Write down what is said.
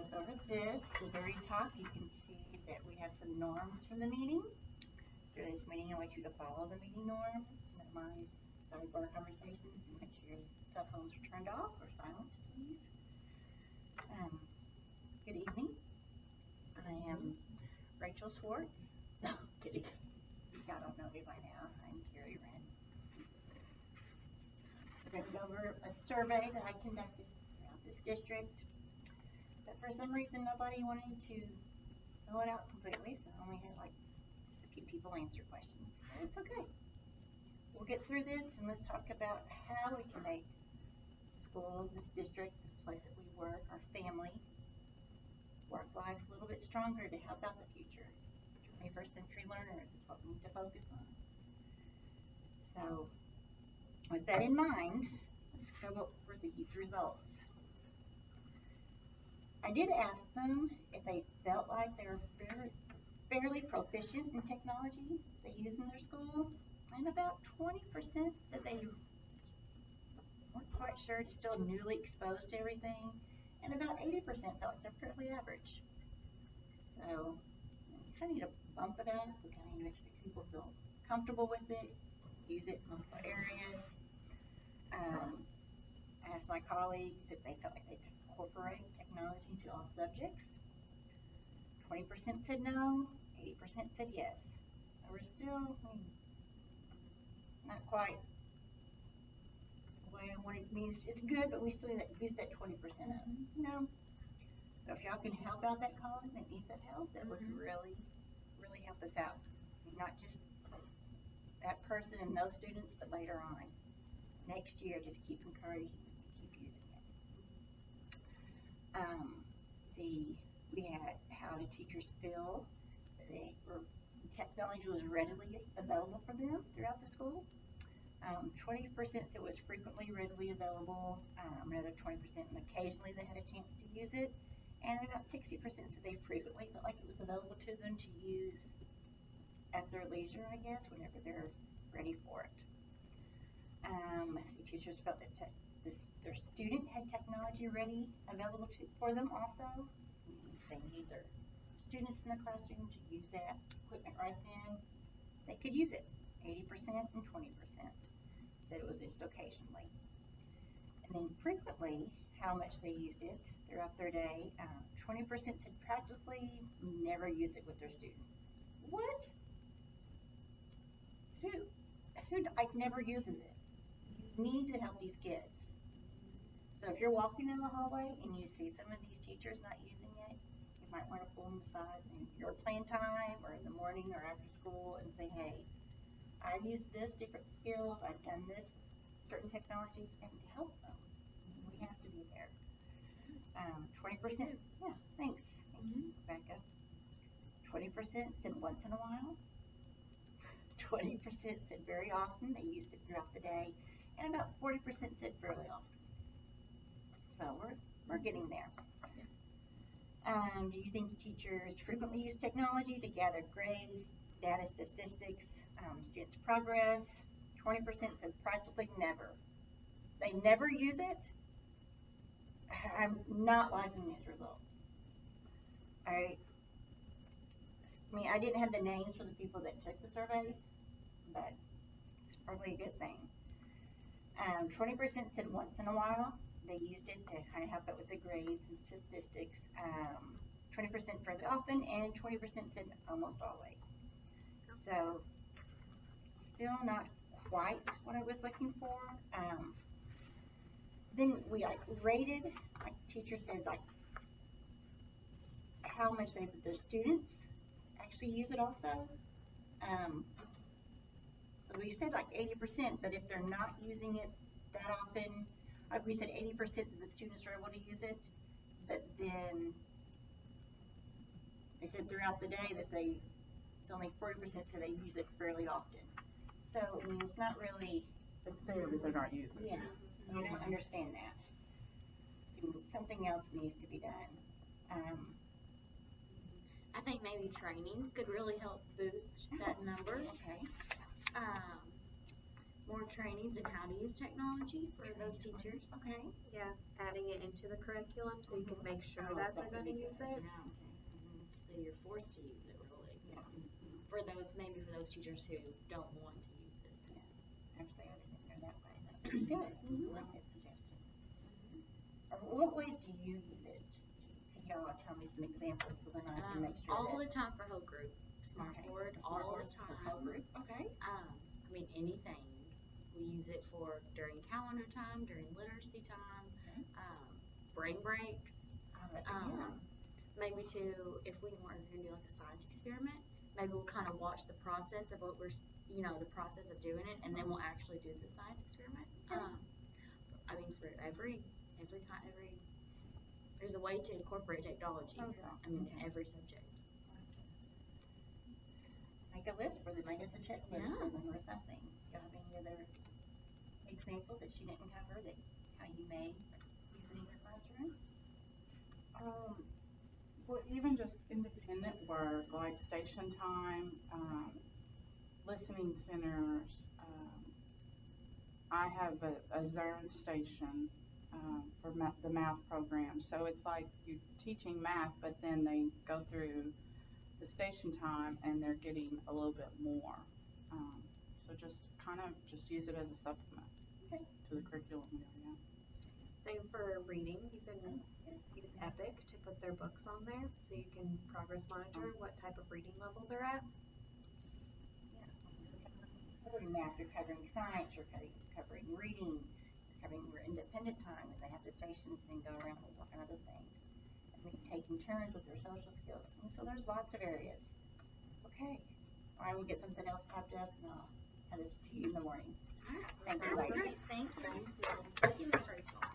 look over this, the very top, you can see that we have some norms from the meeting. Through this meeting, I want you to follow the meeting norms, minimize sidebar conversations, and make sure your cell phones are turned off or silenced, please. Good evening. I am Rachel Swartz. No, kidding. Y'all don't know me by now. I'm Carrie Wren. We're going to go over a survey that I conducted throughout this district. But for some reason, nobody wanted to fill it out completely, so I only had like just a few people answer questions. But it's okay. We'll get through this and let's talk about how we can make school, this district, this place that we work, our family, work life a little bit stronger to help out the future. 21st century learners is what we need to focus on. So, with that in mind, let's go over these results. I did ask them if they felt like they were fairly proficient in technology they use in their school, and about 20% that they weren't quite sure, just still newly exposed to everything, and about 80% felt like they're fairly average. So we kind of need to bump it up. We kind of need to make sure people feel comfortable with it, use it in multiple areas. I asked my colleagues if they felt like they could incorporate technology into all subjects. 20% said no, 80% said yes. So we're still not quite the way I wanted. I mean, it's good, but we still need to use that 20% of it, you know. So if y'all can help out that college that needs that help, that would really, really help us out. Not just that person and those students, but later on. Next year, just keep encouraging them to keep using it. We had how do teachers feel technology was readily available for them throughout the school. 20% said it was frequently readily available, another 20% and occasionally they had a chance to use it, and about 60% said they frequently felt like it was available to them to use at their leisure, I guess, whenever they're ready for it. Teachers felt that their student had technology ready, available for them also. They need their students in the classroom to use that equipment right then. They could use it. 80% and 20% said it was just occasionally. And then frequently, how much they used it throughout their day. 20% said practically never use it with their students. What? Who like never uses it? You need to help these kids. So if you're walking in the hallway and you see some of these teachers not using it, you might want to pull them aside in your plan time or in the morning or after school and say, hey, I've used this different skills, I've done this certain technology, and help them. We have to be there. 20%, yeah, thanks. Thank you, Rebecca. 20% said once in a while. 20% said very often. They used it throughout the day. And about 40% said fairly often. So we're getting there. Do you think teachers frequently use technology to gather grades, data statistics, students' progress? 20% said practically never. They never use it. I'm not liking these results. I mean, I didn't have the names for the people that took the surveys, but it's probably a good thing. 20% said once in a while. They used it to kind of help out with the grades and statistics. 20% fairly often, and 20% said almost always. So, still not quite what I was looking for. Then we rated, like teachers said, like how much their students actually use it also. We said like 80%, but if they're not using it that often, we said 80% of the students are able to use it, but then they said throughout the day that it's only 40%, so they use it fairly often. So, I mean, it's not really... It's there, but they're not using it. Yeah, so I don't understand that. So something else needs to be done. I think maybe trainings could really help boost that number. Okay. More trainings in how to use technology for those teachers. Okay. Yeah, adding it into the curriculum so you can make sure that they're gonna use it. Yeah, okay. So you're forced to use it, really. Yeah. For those teachers who don't want to use it. Actually, I didn't know that way. That's pretty good. I like that suggestion. What ways do you use it? Can y'all tell me some examples so then I can make sure All that... the time for whole group, Smartboard, all the For time. whole group, okay. I mean, anything. We use it for during calendar time, during literacy time, Okay. brain breaks. Yeah. Maybe if we were going to do like a science experiment, maybe we'll kind of watch the process of what the process of doing it, and then we'll actually do the science experiment. Okay. I mean, for every there's a way to incorporate technology. Okay. I mean, in every subject. Make a list for them, make us a checklist Yeah. for them or something. Do you have any other examples that she didn't cover that how you may use it in your classroom? Well, even just independent work, like station time, listening centers. I have a Zern station for the math program. So it's like you're teaching math, but then they go through the station time and they're getting a little bit more. So just use it as a supplement to the curriculum area. Same for reading. You can use Epic to put their books on there so you can progress monitor what type of reading level they're at. Covering math, you're covering science, you're covering reading, you're covering your independent time, and they have the stations and go around and work on other things. And we taking turns with their social skills. And so there's lots of areas. Okay. I will get something else typed up and I'll have this to you in the morning. Thank you, Sounds ladies. great. Thank you. Thank you, Ms. Rachel.